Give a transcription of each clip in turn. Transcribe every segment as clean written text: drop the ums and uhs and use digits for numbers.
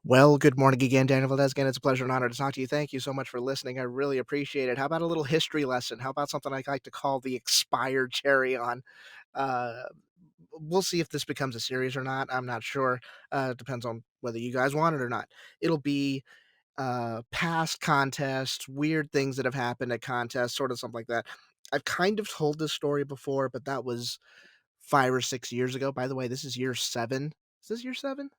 Well, good morning again, Daniel Valdez. Again, it's a pleasure and honor to talk to you. Thank you so much for listening. I really appreciate it. How about a little history lesson? How about something I like to call the expired cherry on? Uh, we'll see if this becomes a series or not. I'm not sure. Depends on whether you guys want it or not. It'll be past contests, weird things that have happened at contests, sort of something like that. I've kind of told this story before, but that was 5 or 6 years ago. By the way, this is year seven. Is this year seven?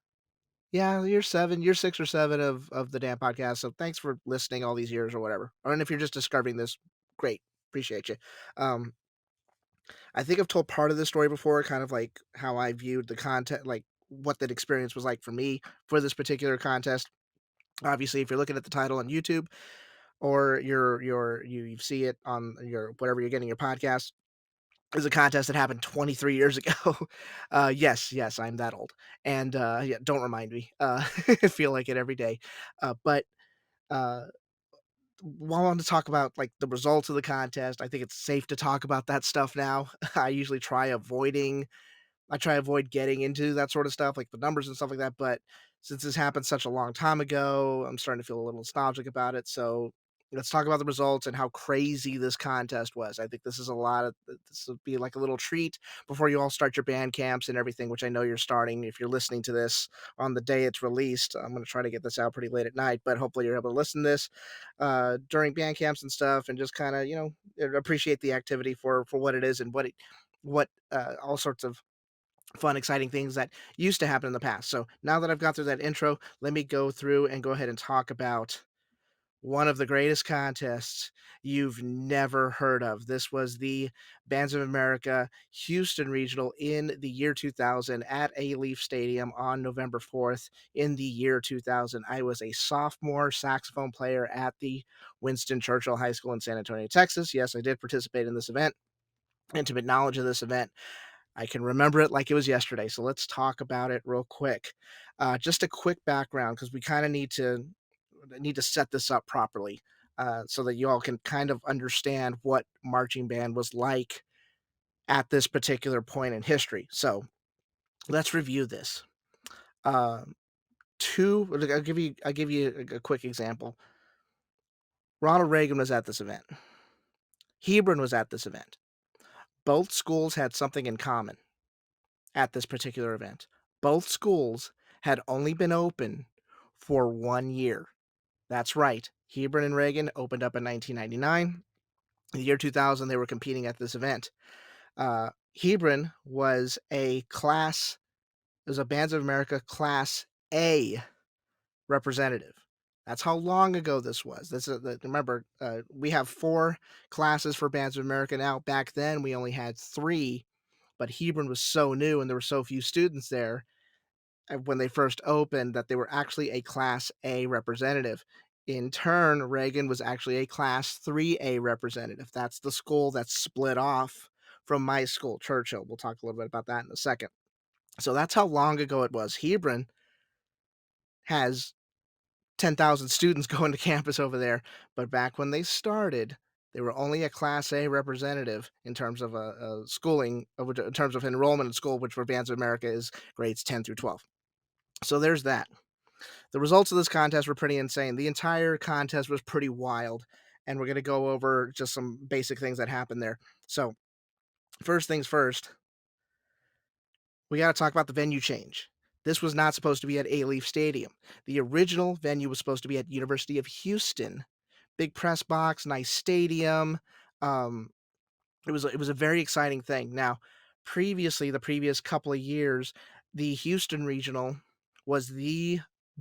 Yeah, year 7, year 6 or 7 of the damn podcast, so thanks for listening all these years or whatever. And if you're just discovering this, great, appreciate you. Um, I think I've told part of this story before, kind of like how I viewed the content, like what that experience was like for me for this particular contest. Obviously, if you're looking at the title on YouTube or you see it on your whatever you're getting your podcast, is a contest that happened 23 years ago. Yes, I'm that old, and yeah, don't remind me. I feel like it every day. But uh, while I want to talk about like the results of the contest, I think it's safe to talk about that stuff now. I try avoid getting into that sort of stuff, like the numbers and stuff like that. But since this happened such a long time ago, I'm starting to feel a little nostalgic about it. So let's talk about the results and how crazy this contest was. I think this would be like a little treat before you all start your band camps and everything, which I know you're starting. If you're listening to this on the day it's released, I'm going to try to get this out pretty late at night, but hopefully you're able to listen to this during band camps and stuff, and just kind of appreciate the activity for what it is and what all sorts of fun, exciting things that used to happen in the past. So now that I've got through that intro, let me go through and go ahead and talk about one of the greatest contests you've never heard of. This was the Bands of America Houston Regional in the year 2000 at A Leaf Stadium on November 4th in the year 2000. I was a sophomore saxophone player at the Winston Churchill High School in San Antonio, Texas. Yes, I did participate in this event. Intimate knowledge of this event, I can remember it like it was yesterday. So let's talk about it real quick. Just a quick background because we kind of need to set this up properly so that you all can kind of understand what marching band was like at this particular point in history. So let's review this. Um, I'll give you a quick example. Ronald Reagan was at this event. Hebron was at this event. Both schools had something in common at this particular event. Both schools had only been open for 1 year. That's right. Hebron and Reagan opened up in 1999. In the year 2000, they were competing at this event. Hebron was a Bands of America Class A representative. That's how long ago this was. Remember, we have 4 classes for Bands of America now. Back then, we only had 3, but Hebron was so new and there were so few students there when they first opened that they were actually a Class A representative. In turn, Reagan was actually a Class 3A representative. That's the school that split off from my school, Churchill. We'll talk a little bit about that in a second. So that's how long ago it was. Hebron has 10,000 students going to campus over there, but back when they started, they were only a Class A representative in terms of schooling, in terms of enrollment in school, which for Bands of America is grades 10 through 12. So there's that. The results of this contest were pretty insane. The entire contest was pretty wild, and we're going to go over just some basic things that happened there. So, first things first, we got to talk about the venue change. This was not supposed to be at A Leaf Stadium. The original venue was supposed to be at University of Houston. Big press box, nice stadium. Um, it was a very exciting thing. Now, previously, the previous couple of years, the Houston regional was the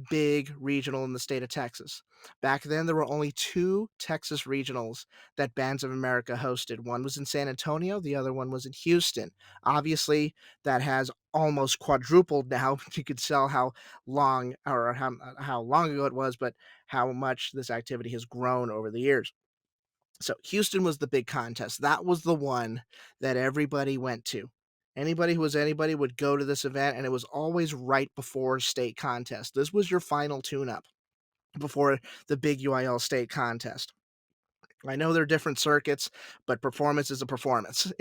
big regional in the state of Texas. Back then, there were only 2 Texas regionals that Bands of America hosted. One was in San Antonio, the other one was in Houston. Obviously, that has almost quadrupled now. You could tell how long ago it was, but how much this activity has grown over the years. So Houston was the big contest. That was the one that everybody went to. Anybody who was anybody would go to this event, and it was always right before state contest. This was your final tune-up before the big UIL state contest. I know they're different circuits, but performance is a performance.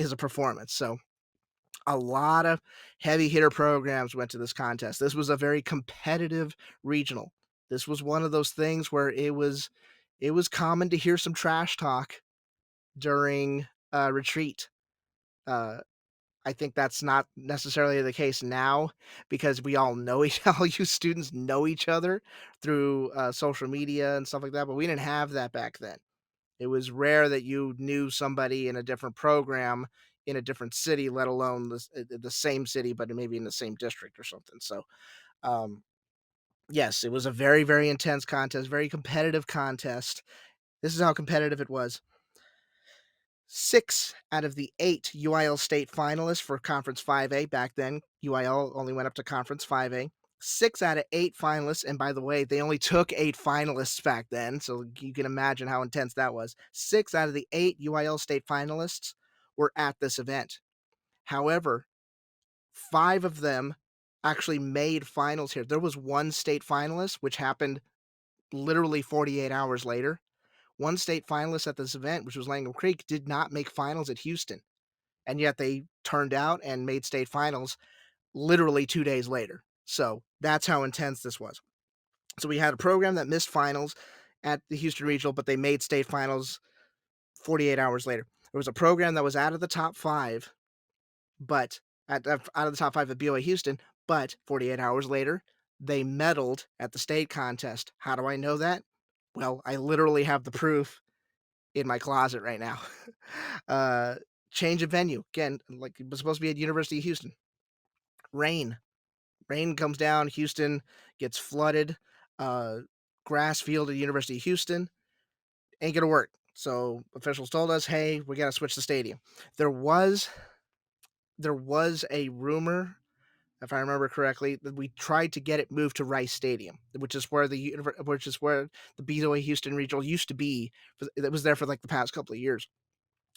So A lot of heavy hitter programs went to this contest. This was a very competitive regional. This was one of those things where it was common to hear some trash talk during a retreat. Uh, I think that's not necessarily the case now because we all know each all you students know each other through, social media and stuff like that, but we didn't have that back then. It was rare that you knew somebody in a different program in a different city, let alone the same city, but maybe in the same district or something. So, um, yes, it was a very, very intense contest, very competitive contest. This is how competitive it was. 6 out of the 8 UIL state finalists for Conference 5A back then, UIL only went up to Conference 5A. 6 out of 8 finalists, and by the way, they only took 8 finalists back then, so you can imagine how intense that was. 6 out of the 8 UIL state finalists were at this event. However, 5 of them actually made finals here. There was 1 state finalist, which happened literally 48 hours later. 1 state finalist at this event, which was Langham Creek, did not make finals at Houston, and yet they turned out and made state finals literally 2 days later. So, that's how intense this was. So, we had a program that missed finals at the Houston Regional, but they made state finals 48 hours later. There was a program that was out of the top 5, but out of the top 5 at BOA Houston, but 48 hours later, they medaled at the state contest. How do I know that? Well, I literally have the proof in my closet right now. Uh, Change of venue. Again, like it was supposed to be at University of Houston. Rain. Rain comes down. Houston gets flooded. Uh, Grass field at University of Houston ain't gonna work. So officials told us, "Hey, we gotta switch the stadium." There was there was a rumor, if I remember correctly, that we tried to get it moved to Rice Stadium, which is where the BOA Houston Regional used to be. It was there for like the past couple of years.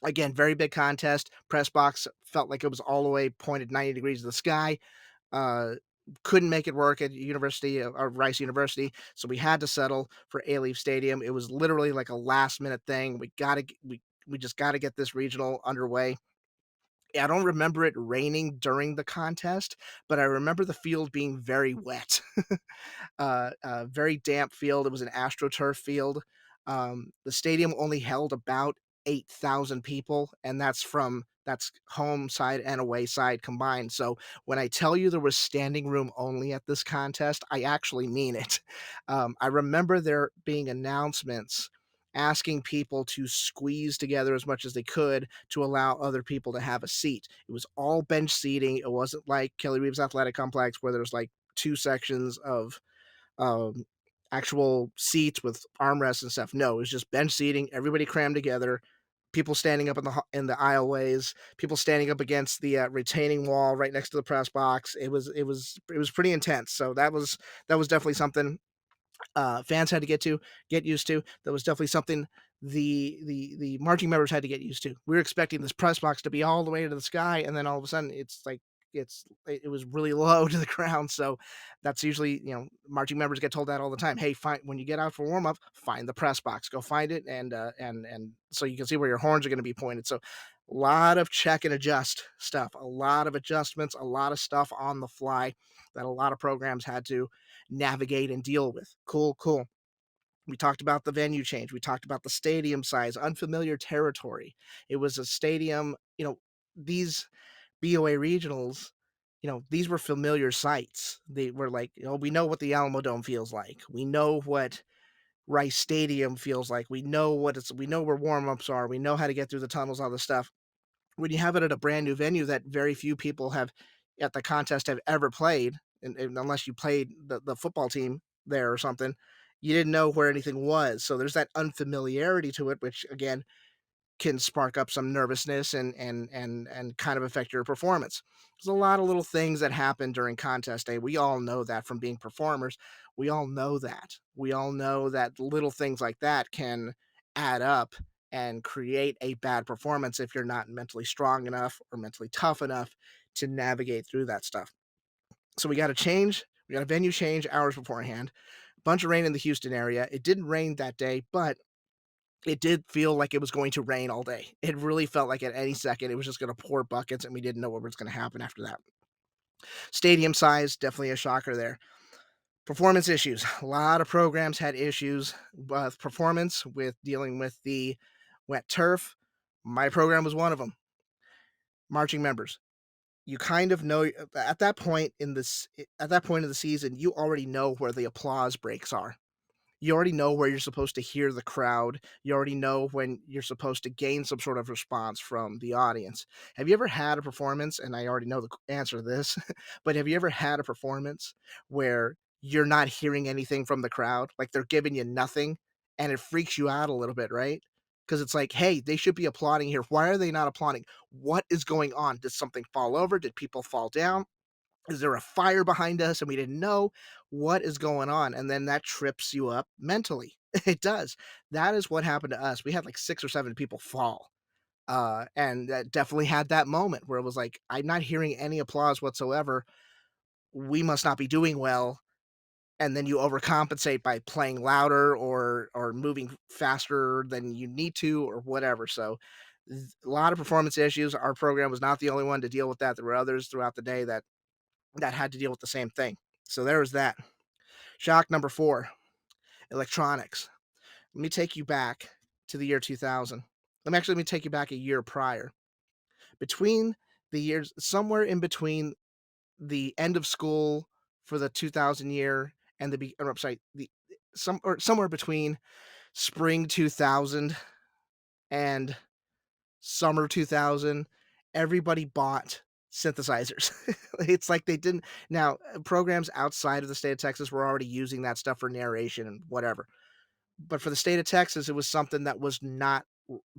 Again, very big contest. Press box felt like it was all the way pointed 90 degrees to the sky. Uh, couldn't make it work at University or Rice University, so we had to settle for A-Leaf Stadium. It was literally like a last minute thing. We just got to get this regional underway. I don't remember it raining during the contest, but I remember the field being very wet. Very damp field. It was an AstroTurf field. The stadium only held about 8,000 people, and that's home side and away side combined. So when I tell you there was standing room only at this contest, I actually mean it. I remember there being announcements asking people to squeeze together as much as they could to allow other people to have a seat. It was all bench seating. It wasn't like Kelly Reeves Athletic Complex where there's like two sections of um, actual seats with armrests and stuff. No, it was just bench seating, everybody crammed together, people standing up in the aisleways, people standing up against the retaining wall right next to the press box. It was pretty intense. So that was definitely something fans had to get used to. That was definitely something the marching members had to get used to. We were expecting this press box to be all the way to the sky, and then all of a sudden it's like it was really low to the ground. So that's usually marching members get told that all the time. Hey, find when you get out for warm up, find the press box, go find it, and so you can see where your horns are going to be pointed. So a lot of check and adjust stuff, a lot of adjustments, a lot of stuff on the fly that a lot of programs had to navigate and deal with. Cool, cool. We talked about the venue change. We talked about the stadium size, unfamiliar territory. It was a stadium, these BOA regionals, these were familiar sites. They were like, we know what the Alamo Dome feels like. We know what Rice Stadium feels like. We know where warm-ups are. We know how to get through the tunnels, all this stuff. When you have it at a brand new venue that very few people have at the contest have ever played, and unless you played the football team there or something, you didn't know where anything was. So there's that unfamiliarity to it, which again can spark up some nervousness and kind of affect your performance. There's a lot of little things that happen during contest day. We all know that from being performers. We all know that. We all know that little things like that can add up and create a bad performance if you're not mentally strong enough or mentally tough enough to navigate through that stuff. So we got to change. We got a venue change hours beforehand. Bunch of rain in the Houston area. It didn't rain that day, but It did feel like it was going to rain all day. It really felt like at any second it was just gonna pour buckets, and we didn't know what was gonna happen after that. Stadium size, definitely a shocker there. Performance issues. A lot of programs had issues with performance, with dealing with the wet turf. My program was one of them. Marching members. You kind of know at that point in this at that point of the season, you already know where the applause breaks are. You already know where you're supposed to hear the crowd. You already know when you're supposed to gain some sort of response from the audience. Have you ever had a performance, and I already know the answer to this, but have you ever had a performance where you're not hearing anything from the crowd? Like they're giving you nothing and it freaks you out a little bit, right? Because it's like, hey, they should be applauding here. Why are they not applauding? What is going on? Did something fall over? Did people fall down? Is there a fire behind us and we didn't know? What is going on? And then that trips you up mentally. It does. That is what happened to us. We had like 6 or 7 people fall. And that definitely had that moment where it was like, I'm not hearing any applause whatsoever. We must not be doing well. And then you overcompensate by playing louder or moving faster than you need to or whatever. So a lot of performance issues. Our program was not the only one to deal with that. There were others throughout the day that had to deal with the same thing. So there was that. Shock number 4, electronics. Let me take you back to the year 2000. Let me take you back a year prior. Between the years, somewhere in between the end of school for the 2000 year and I'm sorry, somewhere between spring 2000 and summer 2000, everybody bought synthesizers. It's like they didn't now, programs outside of the state of Texas were already using that stuff for narration and whatever. But for the state of Texas, it was something that was not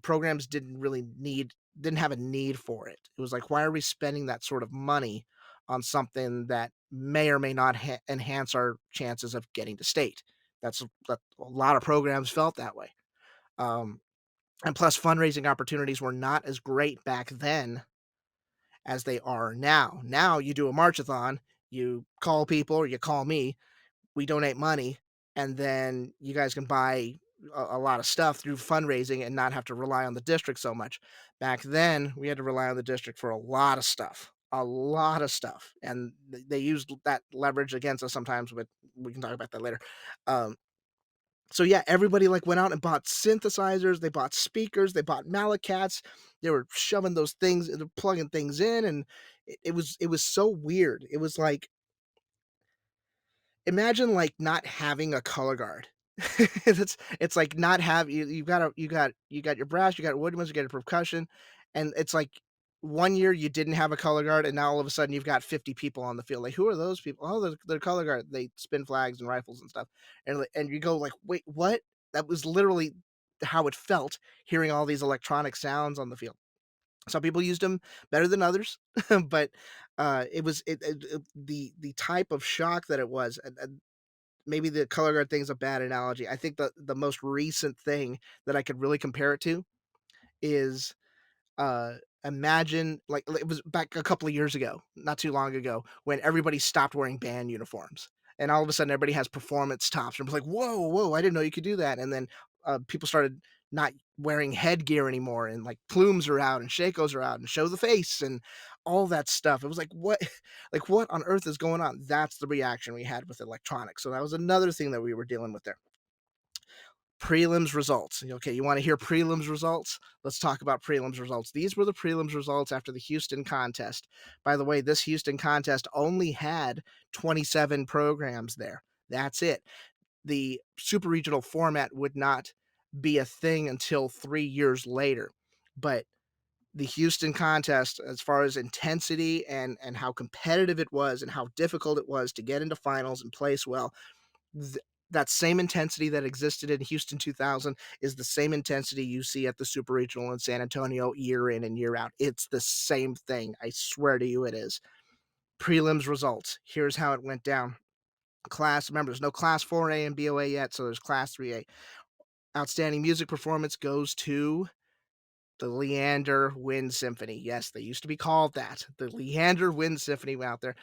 programs didn't have a need for it. It was like, why are we spending that sort of money on something that may or may not enhance our chances of getting to state? That a lot of programs felt that way. Um, and plus, fundraising opportunities were not as great back then as they are now. Now you do a marchathon, you call people or you call me, we donate money, and then you guys can buy a lot of stuff through fundraising and not have to rely on the district so much. Back then, we had to rely on the district for a lot of stuff, and they used that leverage against us sometimes. But we can talk about that later. Um, so yeah, everybody like went out and bought synthesizers, they bought speakers, they bought Malacats, they were shoving those things, they're plugging things in, and it was so weird. It was like imagine, like, not having a color guard. It's like not have you got your brass, you got woodwinds, you got your percussion, and it's like one year you didn't have a color guard, and now all of a sudden you've got 50 people on the field. Like, who are those people? Oh, they're color guard. They spin flags and rifles and stuff. And you go like, "Wait, what?" That was literally how it felt hearing all these electronic sounds on the field. Some people used them better than others, but, the type of shock that it was, and maybe the color guard thing is a bad analogy. I think the most recent thing that I could really compare it to is uh, imagine like it was back a couple of years ago, not too long ago, when everybody stopped wearing band uniforms, and all of a sudden everybody has performance tops, and it was like, "Whoa, whoa! I didn't know you could do that." And then people started not wearing headgear anymore, and like plumes are out, and shakos are out, and show the face, and all that stuff. It was like, what, like what on earth is going on? That's the reaction we had with electronics. So that was another thing that we were dealing with there. Prelims results. Okay, you want to hear prelims results? Let's talk about prelims results. These were the prelims results after the Houston contest. By the way, this Houston contest only had 27 programs there. That's it. The super regional format would not be a thing until 3 years later. But the Houston contest, as far as intensity and how competitive it was and how difficult it was to get into finals and place well, th- that same intensity that existed in Houston 2000 is the same intensity you see at the Super Regional in San Antonio year in and year out. It's the same thing. I swear to you, it is. Prelims results. Here's how it went down. Class, remember, there's no class 4A and BOA yet, so there's class 3A. Outstanding music performance goes to the Leander Wind Symphony. Yes, they used to be called that. The Leander Wind Symphony went out there.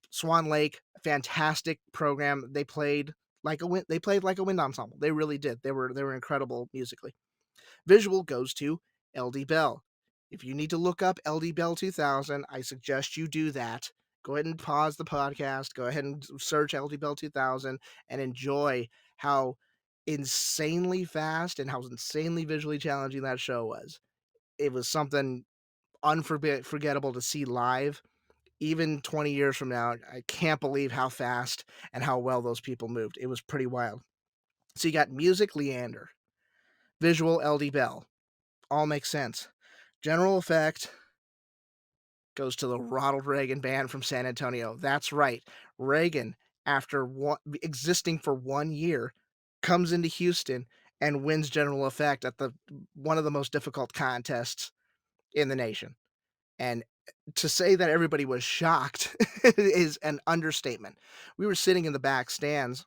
Swan Lake, fantastic program. They played like a wind ensemble. They really did. They were incredible musically. Visual goes to LD Bell. If you need to look up LD Bell 2000, I suggest you do that. Go ahead and pause the podcast. Go ahead and search LD Bell 2000 and enjoy how insanely fast and how insanely visually challenging that show was. It was something unforgettable to see live. Even 20 years from now, I can't believe how fast and how well those people moved. It was pretty wild. So you got music, Leander, visual, LD Bell. All makes sense. General effect goes to the Ronald Reagan band from San Antonio. That's right. Reagan, after existing for 1 year, comes into Houston and wins general effect at the one of the most difficult contests in the nation. And to say that everybody was shocked is an understatement. We were sitting in the back stands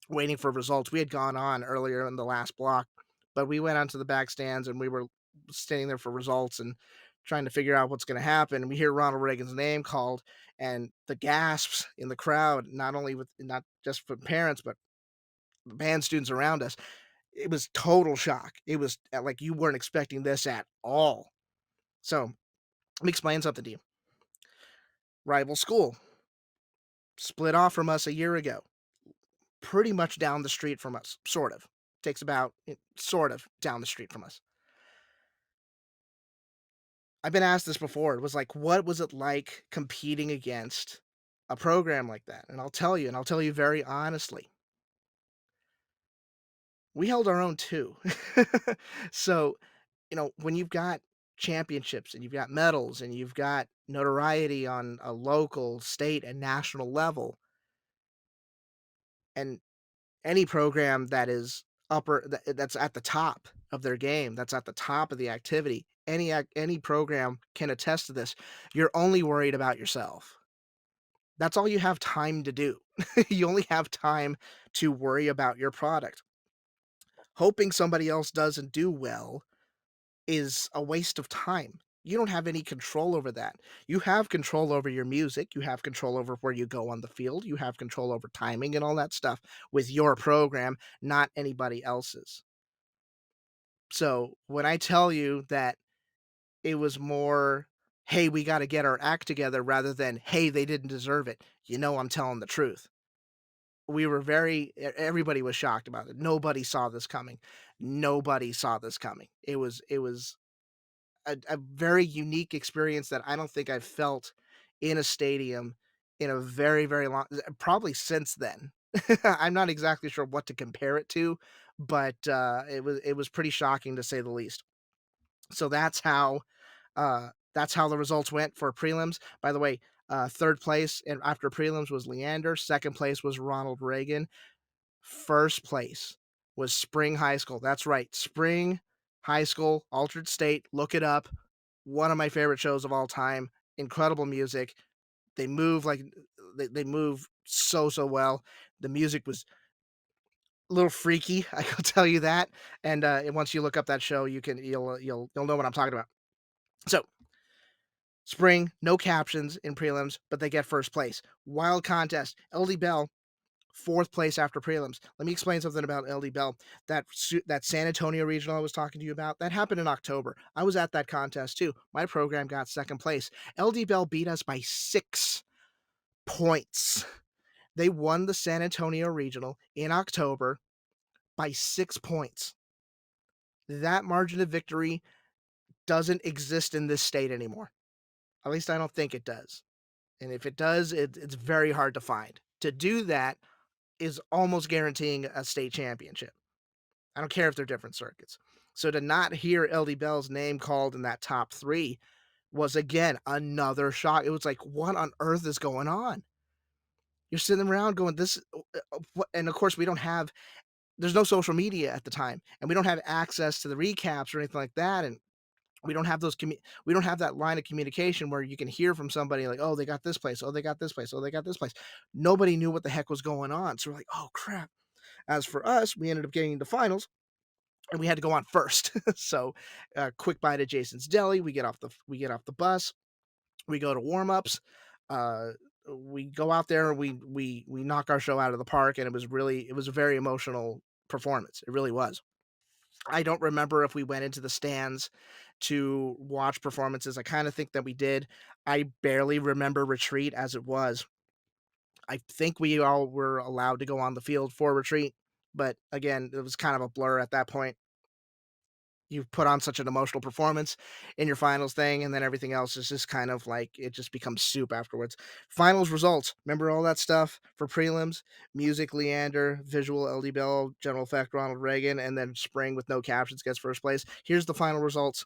waiting for results. We had gone on earlier in the last block, but we went onto the back stands and we were standing there for results and trying to figure out what's going to happen. And we hear Ronald Reagan's name called, and the gasps in the crowd, not just from parents, but band students around us. It was total shock. It was like you weren't expecting this at all. So let me explain something to you. Rival school split off from us a year ago, pretty much down the street from us, sort of. Takes about sort of down the street from us. I've been asked this before. It was like, what was it like competing against a program like that? And I'll tell you very honestly, we held our own too. So, when you've got championships and you've got medals and you've got notoriety on a local, state, and national level, and any program that is that's at the top of their game, that's at the top of the activity, any program can attest to this. You're only worried about yourself. That's all you have time to do. You only have time to worry about your product. Hoping somebody else doesn't do well is a waste of time. You don't have any control over that. You have control over your music, you have control over where you go on the field, you have control over timing and all that stuff with your program, not anybody else's. So, when I tell you that it was more, "Hey, we gotta get our act together," rather than, "Hey, they didn't deserve it," I'm telling the truth. We were everybody was shocked about it. Nobody saw this coming. Nobody saw this coming. It was a very unique experience that I don't think I've felt in a stadium in a very, very long, probably since then. I'm not exactly sure what to compare it to, but, it was pretty shocking to say the least. So that's how the results went for prelims. By the way, 3rd place and after prelims was Leander, 2nd place was Ronald Reagan, 1st place was Spring High School. That's right, Spring High School, Altered State, look it up. One of my favorite shows of all time, incredible music. They move like they move so, so well. The music was a little freaky, I can tell you that, and once you look up that show, you'll know what I'm talking about. So, Spring, no captions in prelims, but they get 1st place. Wild contest, LD Bell, 4th place after prelims. Let me explain something about LD Bell. That San Antonio regional I was talking to you about, that happened in October. I was at that contest too. My program got 2nd place. LD Bell beat us by 6 points. They won the San Antonio regional in October by 6 points. That margin of victory doesn't exist in this state anymore. At least I don't think it does. And if it does, it's very hard to find. To do that is almost guaranteeing a state championship. I don't care if they're different circuits. So to not hear LD Bell's name called in that top 3 was again another shock. It was like, what on earth is going on? You're sitting around going, this, what? And of course, we don't have, there's no social media at the time, and we don't have access to the recaps or anything like that. And we don't have we don't have that line of communication where you can hear from somebody like, oh, they got this place, oh, they got this place, oh, they got this place. Nobody knew what the heck was going on. So we're like, oh crap. As for us, we ended up getting the finals and we had to go on first. So quick bite at Jason's Deli. We get off the bus. We go to warm ups. Uh, we go out there. We knock our show out of the park, and it was a very emotional performance. It really was. I don't remember if we went into the stands to watch performances. I kinda think that we did. I barely remember retreat as it was. I think we all were allowed to go on the field for retreat, but again, it was kind of a blur at that point. You put on such an emotional performance in your finals thing, and then everything else is just kind of like it just becomes soup afterwards. Finals results. Remember all that stuff for prelims? Music, Leander; visual, LD Bell; general effect, Ronald Reagan; and then Spring with no captions gets first place. Here's the final results.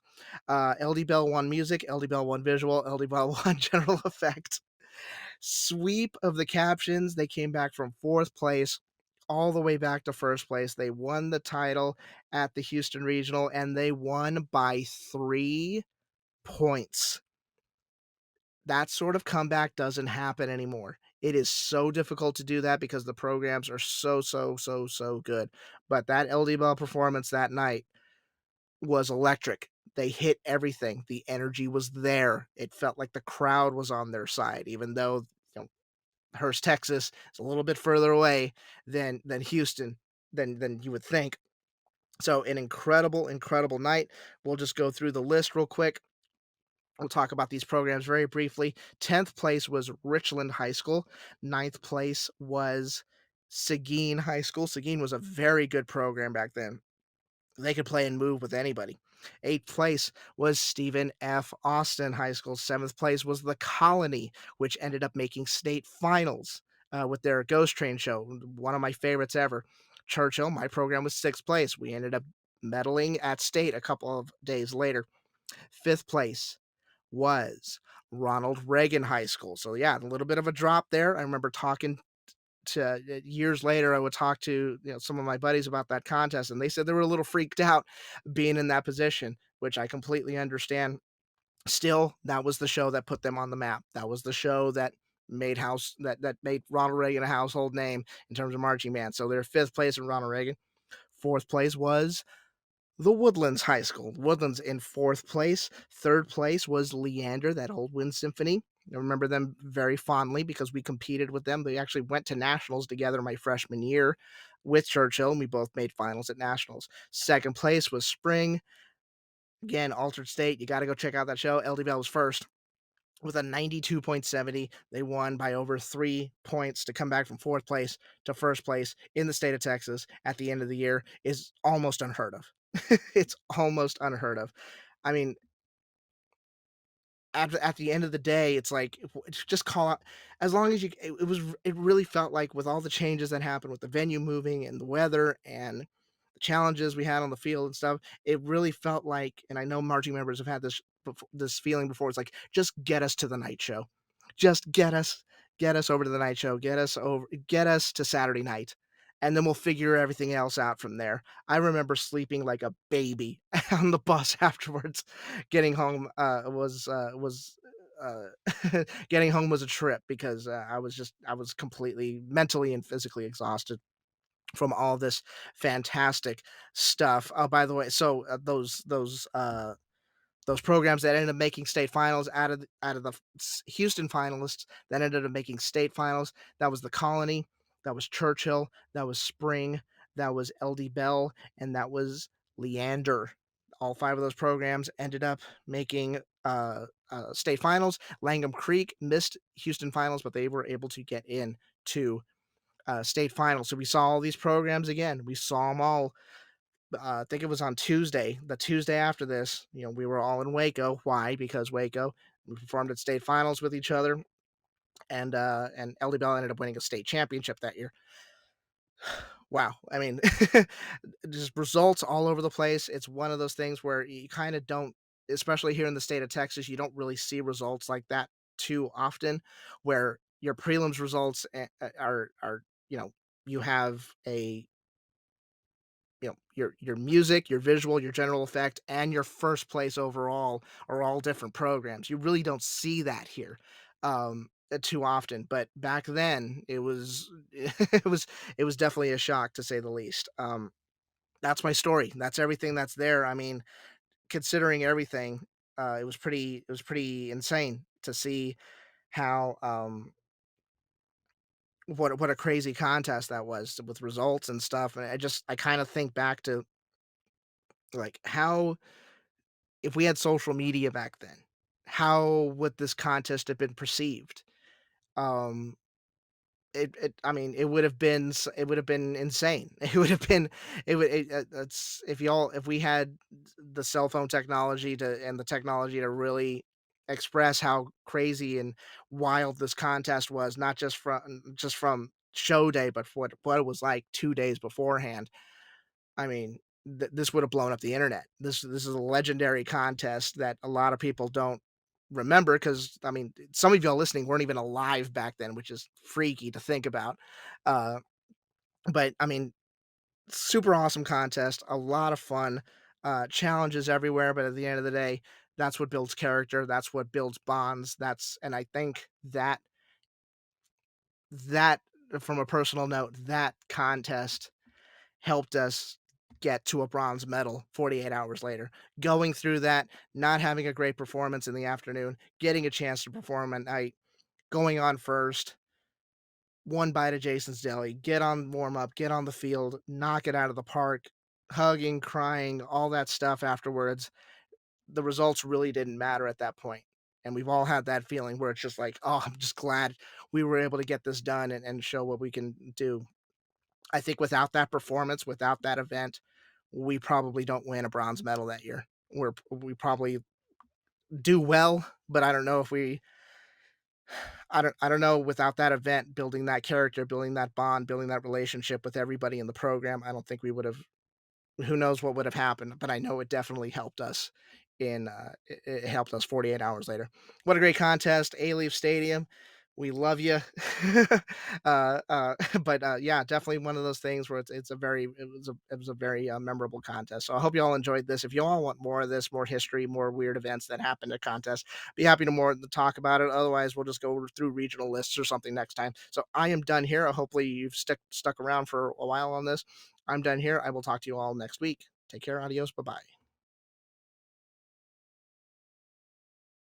LD Bell won music, LD Bell won visual, LD Bell won general effect. Sweep of the captions. They came back from fourth place all the way back to first place. They won the title at the Houston Regional, and they won by 3 points. That sort of comeback doesn't happen anymore. It is so difficult to do that because the programs are so, so, so, so good. But that LD Bell performance that night was electric. They hit everything. The energy was there. It felt like the crowd was on their side, even though Hurst, Texas is a little bit further away than Houston than you would think. So an incredible, incredible night. We'll just go through the list real quick. We'll talk about these programs very briefly. 10th place was Richland High School. Ninth place was Seguin High School. Seguin was a very good program back then. They could play and move with anybody. Eighth place was Stephen F. Austin High School. Seventh place was the Colony, which ended up making state finals with their Ghost Train show, one of my favorites ever. Churchill, my program was sixth place. We ended up medaling at state a couple of days later. Fifth place was Ronald Reagan High School. So, yeah, a little bit of a drop there. I remember talking to years later, I would talk to some of my buddies about that contest, and they said they were a little freaked out being in that position, which I completely understand. Still, that was the show that put them on the map. That was the show that made Ronald Reagan a household name in terms of marching band. So they're fifth place in Ronald Reagan. Fourth place was the Woodlands High School. Woodlands in fourth place. Third place was Leander, that old wind symphony. I remember them very fondly because we competed with them. They actually went to nationals together my freshman year with Churchill, and we both made finals at nationals. Second place was Spring. Again, Altered State. You got to go check out that show. LD Bell was first with a 92.70. They won by over 3 points to come back from fourth place to first place in the state of Texas at the end of the year is almost unheard of. It's almost unheard of. I mean, at the end of the day, it's like it's just call out as long as it really felt like with all the changes that happened with the venue moving and the weather and the challenges we had on the field and stuff, it really felt like, and I know marching members have had this feeling before. It's like just get us to the night show, just get us over to the night show, get us to Saturday night, and then we'll figure everything else out from there. I remember sleeping like a baby on the bus afterwards. Getting home was getting home was a trip because I was completely mentally and physically exhausted from all this fantastic stuff. Oh, by the way, so those programs that ended up making state finals out of the Houston finalists that ended up making state finals. That was the Colony, that was Churchill, that was Spring, that was LD Bell, and that was Leander. All five of those programs ended up making state finals. Langham Creek missed Houston finals, but they were able to get in to state finals. So we saw all these programs again. We saw them all. I think it was on Tuesday. The Tuesday after this, we were all in Waco. Why? Because Waco. We performed at state finals with each other, and LD Bell ended up winning a state championship that year. Wow. I mean, just results all over the place. It's one of those things where you kind of don't, especially here in the state of Texas, you don't really see results like that too often, where your prelims results are you have a your music, your visual, your general effect, and your first place overall are all different programs. You really don't see that here too often, but back then it was it was definitely a shock to say the least. That's my story. That's everything that's there. I mean, considering everything, it was pretty insane to see how what a crazy contest that was with results and stuff. And I kind of think back to Like, how if we had social media back then, how would this contest have been perceived? Um, I mean, it would have been it would have been insane. It would have been it's if we had the cell phone technology to and the technology to really express how crazy and wild this contest was, not just from show day, but for what it was like 2 days beforehand. I mean, this would have blown up the internet. This is a legendary contest that a lot of people don't remember because I mean, some of y'all listening weren't even alive back then, which is freaky to think about. Uh, but I mean, super awesome contest, a lot of fun, challenges everywhere. But at the end of the day, that's what builds character. That's what builds bonds. And I think that from a personal note, that contest helped us get to a bronze medal 48 hours later. Going through that, not having a great performance in the afternoon, getting a chance to perform at night, going on first, one bite of Jason's Deli, get on warm up, get on the field, knock it out of the park, hugging, crying, all that stuff afterwards. The results really didn't matter at that point. And we've all had that feeling where it's just like, oh, I'm just glad we were able to get this done and show what we can do. I think without that performance, without that event, we probably don't win a bronze medal that year. We probably do well, but I don't know without that event, building that character, building that bond, building that relationship with everybody in the program, I don't think we would have who knows what would have happened, but I know it definitely helped us it helped us 48 hours later. What a great contest, A-Leaf Stadium. We love you. But yeah, definitely one of those things where it was a very memorable contest. So I hope you all enjoyed this. If you all want more of this, more history, more weird events that happen at contests, be happy to talk about it. Otherwise, we'll just go through regional lists or something next time. So I am done here. Hopefully, you've stuck around for a while on this. I'm done here. I will talk to you all next week. Take care. Adios. Bye bye.